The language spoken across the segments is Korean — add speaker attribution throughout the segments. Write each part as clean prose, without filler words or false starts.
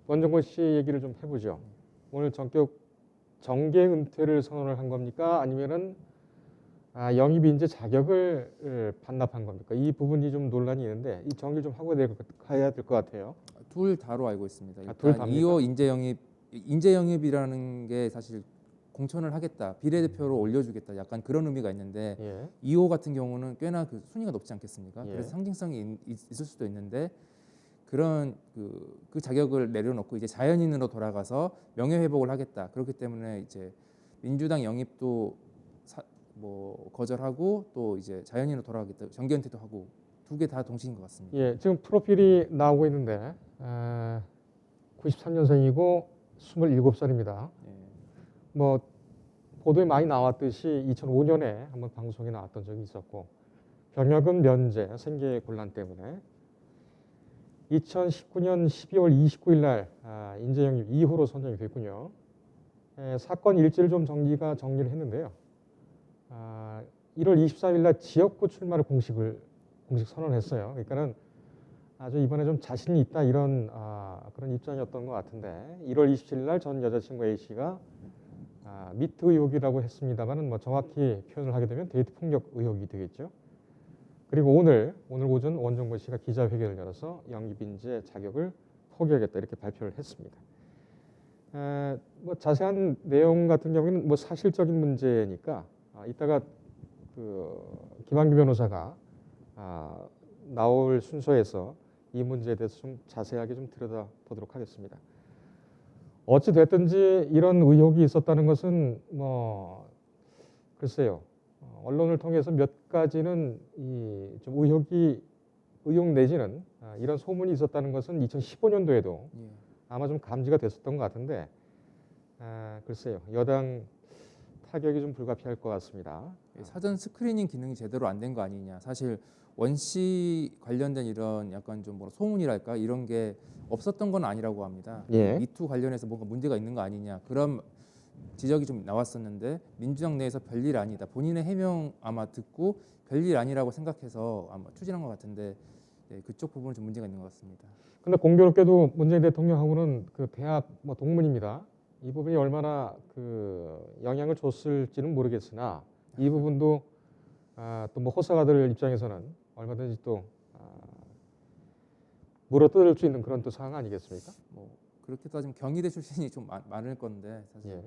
Speaker 1: 원종건 씨 얘기를 좀 해보죠. 오늘 정계 은퇴를 선언을 한 겁니까? 아니면은 영입인재 자격을 반납한 겁니까? 이 부분이 좀 논란이 있는데 이 정리를 좀 하고 가야 될 것 같아요.
Speaker 2: 둘 다로 알고 있습니다.
Speaker 1: 둘
Speaker 2: 일단
Speaker 1: 다입니까?
Speaker 2: 2호 인재 영입이라는 게 사실 공천을 하겠다, 비례대표로 올려주겠다, 약간 그런 의미가 있는데
Speaker 1: 예.
Speaker 2: 2호 같은 경우는 꽤나 그 순위가 높지 않겠습니까?
Speaker 1: 예.
Speaker 2: 그래서 상징성이 있을 수도 있는데 그런 그 자격을 내려놓고 이제 자연인으로 돌아가서 명예회복을 하겠다. 그렇기 때문에 이제 민주당 영입도 거절하고 또 이제 자연인으로 돌아가겠다, 정기은퇴도 하고 두 개 다 동시인 것 같습니다.
Speaker 1: 예, 지금 프로필이 나오고 있는데 93년생이고 27살입니다.
Speaker 2: 예.
Speaker 1: 뭐 보도에 많이 나왔듯이 2005년에 한번 방송에 나왔던 적이 있었고 병역은 면제, 생계 곤란 때문에 2019년 12월 29일 날 인재영입 2호로 선정이 됐군요. 사건 일지를 좀 정리를 했는데요. 1월 24일 날 지역구 출마를 공식 선언했어요. 그러니까는 아주 이번에 좀 자신이 있다 이런 그런 입장이었던 것 같은데 1월 27일 날 전 여자친구 A 씨가 미투 의혹이라고 했습니다만은 뭐 정확히 표현을 하게 되면 데이트 폭력 의혹이 되겠죠. 그리고 오늘 오전 원종건 씨가 기자회견을 열어서 영입인재 자격을 포기하겠다 이렇게 발표를 했습니다. 뭐 자세한 내용 같은 경우에는 뭐 사실적인 문제니까 이따가 그 김한규 변호사가 나올 순서에서 이 문제에 대해서 좀 자세하게 좀 들여다보도록 하겠습니다. 어찌 됐든지 이런 의혹이 있었다는 것은 뭐 글쎄요. 언론을 통해서 몇 가지는 좀 의혹 내지는 이런 소문이 있었다는 것은 2015년도에도
Speaker 2: 예.
Speaker 1: 아마 좀 감지가 됐었던 것 같은데 글쎄요. 여당 타격이 좀 불가피할 것 같습니다.
Speaker 2: 사전 스크리닝 기능이 제대로 안 된 거 아니냐. 사실 원 씨 관련된 이런 약간 좀 소문이랄까 이런 게 없었던 건 아니라고 합니다.
Speaker 1: 예.
Speaker 2: 미투 관련해서 뭔가 문제가 있는 거 아니냐 그런 지적이 좀 나왔었는데 민주당 내에서 별일 아니다. 본인의 해명 아마 듣고 별일 아니라고 생각해서 아마 추진한 것 같은데 그쪽 부분은 좀 문제가 있는 것 같습니다.
Speaker 1: 근데 공교롭게도 문재인 대통령하고는 그 대학 동문입니다. 이 부분이 얼마나 그 영향을 줬을지는 모르겠으나 이 부분도 또 뭐 호사가들 입장에서는 얼마든지 또 물어뜯을 수 있는 그런 또 상황 아니겠습니까?
Speaker 2: 뭐 그렇게 따지면 경희대 출신이 좀 많을 건데 사실.
Speaker 1: 예.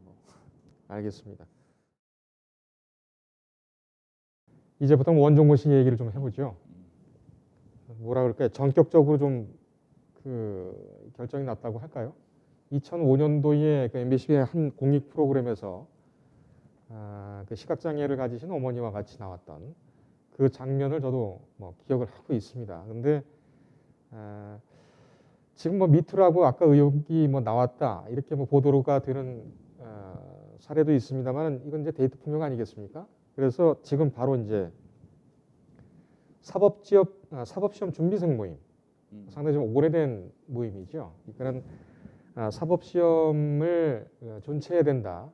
Speaker 2: 뭐.
Speaker 1: 알겠습니다. 이제부터 원종건 씨 얘기를 좀 해보죠. 뭐라 그럴까요? 전격적으로 좀 그 결정이 났다고 할까요? 2005년도에 그 MBC의 한 공익 프로그램에서 그 시각장애를 가지신 어머니와 같이 나왔던 그 장면을 저도 뭐 기억을 하고 있습니다. 근데 지금 뭐 미투라고 아까 의혹이 뭐 나왔다 이렇게 뭐 보도가 되는 사례도 있습니다만 이건 이제 데이트 폭력 아니겠습니까? 그래서 지금 바로 이제 사법시험 준비생 모임 상당히 좀 오래된 모임이죠. 그러니까 사법시험을 존치해야 된다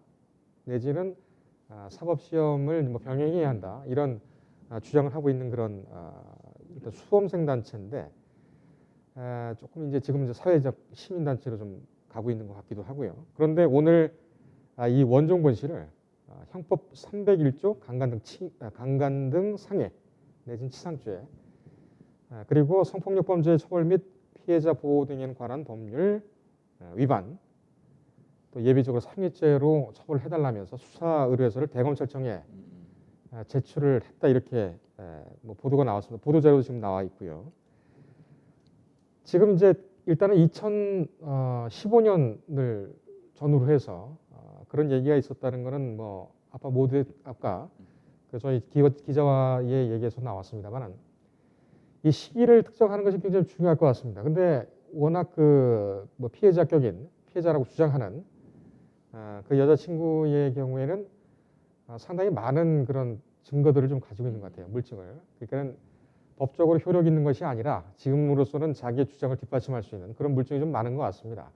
Speaker 1: 내지는 사법시험을 뭐 병행해야 한다 이런 주장을 하고 있는 그런 일단 수험생 단체인데 조금 이제 지금 이제 사회적 시민 단체로 좀 가고 있는 것 같기도 하고요. 그런데 오늘 이 원종건 씨를 형법 301조 강간 등 상해 내진 치상죄 그리고 성폭력 범죄 처벌 및 피해자 보호 등에 관한 법률 위반 또 예비적으로 상해죄로 처벌해달라면서 수사 의뢰서를 대검찰청에 제출을 했다 이렇게 뭐 보도가 나왔습니다. 보도자료도 지금 나와 있고요. 지금 이제 일단은 2015년을 전후로 해서 그런 얘기가 있었다는 거는 뭐 아까 그 저희 기자와의 얘기에서 나왔습니다만은 이 시기를 특정하는 것이 굉장히 중요할 것 같습니다. 근데 워낙 그 뭐 피해자라고 주장하는 그 여자친구의 경우에는 상당히 많은 그런 증거들을 좀 가지고 있는 것 같아요. 물증을. 그러니까는 법적으로 효력 있는 것이 아니라 지금으로서는 자기의 주장을 뒷받침할 수 있는 그런 물증이 좀 많은 것 같습니다.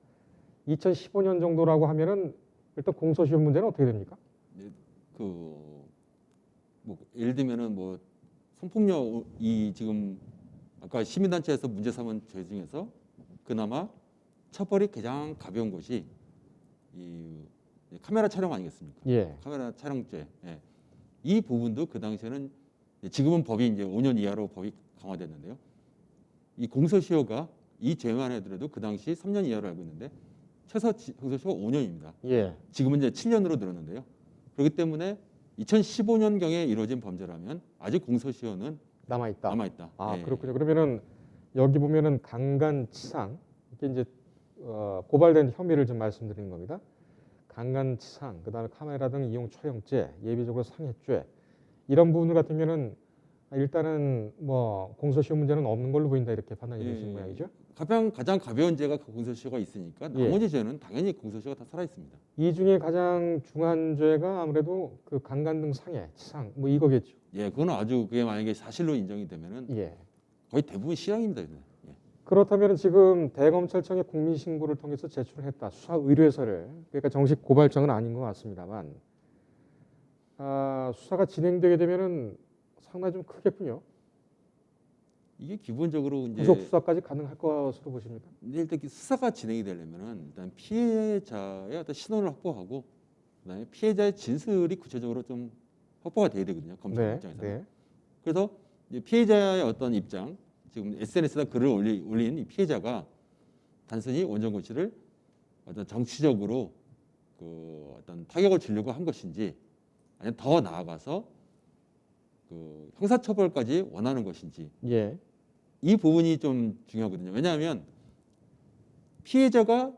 Speaker 1: 2015년 정도라고 하면은 일단 공소시효 문제는 어떻게 됩니까?
Speaker 3: 네, 뭐 예를 들면은 뭐 성폭력이 지금 아까 시민단체에서 문제 삼은 죄 중에서 그나마 처벌이 가장 가벼운 것이 이 카메라 촬영 아니겠습니까?
Speaker 1: 예.
Speaker 3: 카메라 촬영죄. 예. 이 부분도 그 당시에는 지금은 법이 이제 5년 이하로 법이 강화됐는데요. 이 공소시효가 이 죄만 해더라도 그 당시 3년 이하로 알고 있는데 최소 공소시효가 5년입니다.
Speaker 1: 예.
Speaker 3: 지금은 이제 7년으로 늘었는데요. 그렇기 때문에 2015년경에 이루어진 범죄라면 아직 공소시효는
Speaker 1: 남아 있다.
Speaker 3: 남아있다.
Speaker 1: 아,
Speaker 3: 예.
Speaker 1: 그렇군요. 그러면은 여기 보면은 강간치상 이게 이제 고발된 혐의를 좀 말씀드리는 겁니다. 강간치상, 그다음에 카메라 등 이용 촬영죄, 예비적으로 상해죄 이런 부분들 같은 경우는 일단은 뭐 공소시효 문제는 없는 걸로 보인다 이렇게 판단이 되시는 모양이죠.
Speaker 3: 가장 가벼운 죄가 그 공소시효가 있으니까
Speaker 1: 예.
Speaker 3: 나머지 죄는 당연히 공소시효가 다 살아 있습니다.
Speaker 1: 이 중에 가장 중한 죄가 아무래도 그 강간 등 상해, 치상 뭐 이거겠죠.
Speaker 3: 예, 그건 아주 그게 만약에 사실로 인정이 되면은
Speaker 1: 예.
Speaker 3: 거의 대부분 실형입니다. 이거는. 예.
Speaker 1: 그렇다면 지금 대검찰청에 국민신고를 통해서 제출했다 수사 의뢰서를 그러니까 정식 고발장은 아닌 것 같습니다만 수사가 진행되게 되면은 상당히 좀 크겠군요.
Speaker 3: 이게 기본적으로 이제
Speaker 1: 구속 수사까지 가능할 것으로 보십니까?
Speaker 3: 일단 수사가 진행이 되려면은 일단 피해자의 어떤 신원을 확보하고 그다음에 피해자의 진술이 구체적으로 좀 확보가 돼야 되거든요. 검찰 입장에서. 는 그래서 이제 피해자의 어떤 입장, 지금 SNS에다 글을 올린 이 피해자가 단순히 원정권 씨를 어떤 정치적으로 그 어떤 타격을 주려고 한 것인지 아니면 더 나아가서 그 형사처벌까지 원하는 것인지
Speaker 1: 예.
Speaker 3: 이 부분이 좀 중요하거든요. 왜냐하면 피해자가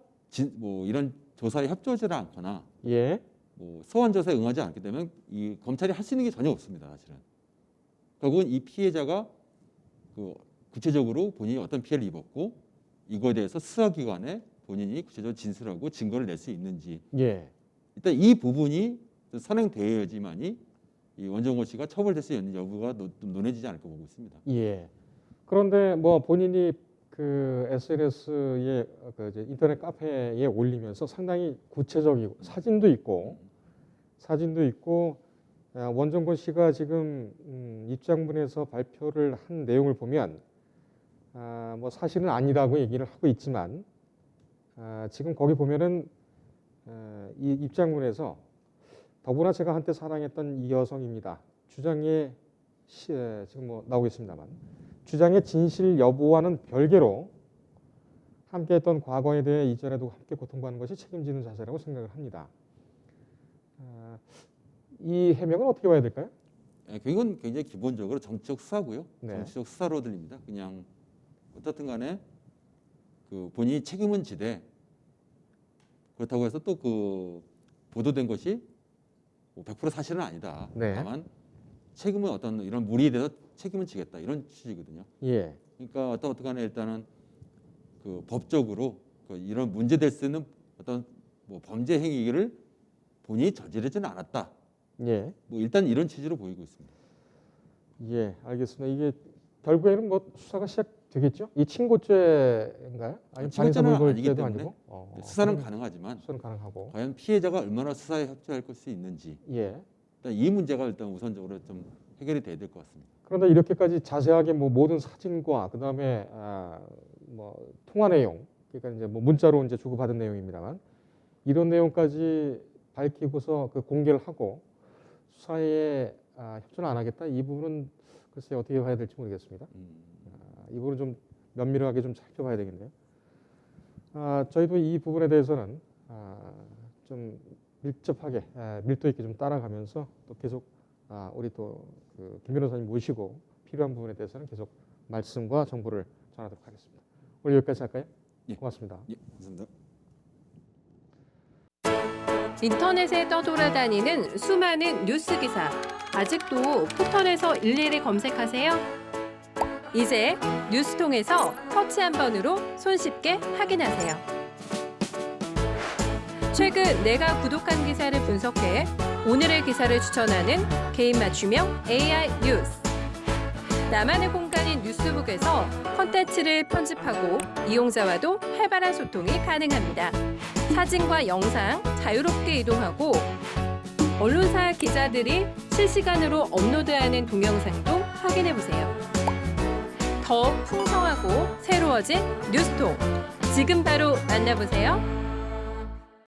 Speaker 3: 뭐 이런 조사에 협조하지 않거나
Speaker 1: 예.
Speaker 3: 뭐 소환 조사에 응하지 않기 때문에 이 검찰이 할 수 있는 게 전혀 없습니다. 사실은 결국은 이 피해자가 그 구체적으로 본인이 어떤 피해를 입었고 이거에 대해서 수사기관에 본인이 구체적으로 진술하고 증거를 낼 수 있는지
Speaker 1: 예.
Speaker 3: 일단 이 부분이 선행되어야지만이 이 원정호 씨가 처벌될 수 있는 여부가 논해지지 않을까 보고 있습니다.
Speaker 1: 예. 그런데 뭐 본인이 그 SNS에 그 이제 인터넷 카페에 올리면서 상당히 구체적이고 사진도 있고 원정권 씨가 지금 입장문에서 발표를 한 내용을 보면 뭐 사실은 아니라고 얘기를 하고 있지만 지금 거기 보면은 이 입장문에서 더구나 제가 한때 사랑했던 이 여성입니다. 주장의 지금 뭐 나오고 있습니다만 주장의 진실 여부와는 별개로 함께했던 과거에 대해 이전에도 함께 고통받는 것이 책임지는 자세라고 생각을 합니다. 이 해명은 어떻게 봐야 될까요?
Speaker 3: 이건 굉장히 기본적으로 정치적 수사고요.
Speaker 1: 네.
Speaker 3: 정치적 수사로 들립니다. 그냥 어떻든 간에 그 본인이 책임은 지되 그렇다고 해서 또 그 보도된 것이 100% 사실은 아니다.
Speaker 1: 네.
Speaker 3: 다만 책임은 어떤 이런 무리에 대해서 책임은 지겠다 이런 취지거든요.
Speaker 1: 예.
Speaker 3: 그러니까 어떻든 간에 일단은 그 법적으로 그 이런 문제될 수 있는 어떤 뭐 범죄 행위를 본인이 저지르지는 않았다.
Speaker 1: 예.
Speaker 3: 뭐 일단 이런 취지로 보이고 있습니다.
Speaker 1: 예, 알겠습니다. 이게 결국에는 뭐 수사가 시작되겠죠? 이 친고죄인가요? 아니
Speaker 3: 친고죄는 아니기
Speaker 1: 반의사물죄도
Speaker 3: 때문에
Speaker 1: 아니고?
Speaker 3: 수사는 가능하지만
Speaker 1: 수사는 가능하고.
Speaker 3: 과연 피해자가 얼마나 수사에 협조할 수 있는지
Speaker 1: 예.
Speaker 3: 일단 이 문제가 일단 우선적으로 좀 해결이 돼야 될 것 같습니다.
Speaker 1: 그런데 이렇게까지 자세하게 뭐 모든 사진과 그다음에 뭐 통화 내용, 그러니까 이제 뭐 문자로 이제 주고받은 내용입니다만 이런 내용까지 밝히고서 그 공개를 하고 수사에 협조는 안 하겠다. 이 부분은 글쎄 어떻게 봐야 될지 모르겠습니다. 이 부분은 좀 면밀하게 좀 살펴봐야 되겠네요. 저희도 이 부분에 대해서는 좀 밀접하게 밀도 있게 좀 따라가면서 또 계속 우리 또 그 김 변호사님 모시고 필요한 부분에 대해서는 계속 말씀과 정보를 전하도록 하겠습니다. 오늘 여기까지 할까요?
Speaker 3: 예.
Speaker 1: 고맙습니다.
Speaker 3: 예, 감사합니다.
Speaker 4: 인터넷에 떠돌아다니는 수많은 뉴스 기사. 아직도 포털에서 일일이 검색하세요? 이제 뉴스통에서 터치 한 번으로 손쉽게 확인하세요. 최근 내가 구독한 기사를 분석해 오늘의 기사를 추천하는 개인 맞춤형 AI 뉴스. 나만의 공간인 뉴스북에서 콘텐츠를 편집하고 이용자와도 활발한 소통이 가능합니다. 사진과 영상 자유롭게 이동하고 언론사 기자들이 실시간으로 업로드하는 동영상도 확인해보세요. 더 풍성하고 새로워진 뉴스통. 지금 바로 만나보세요.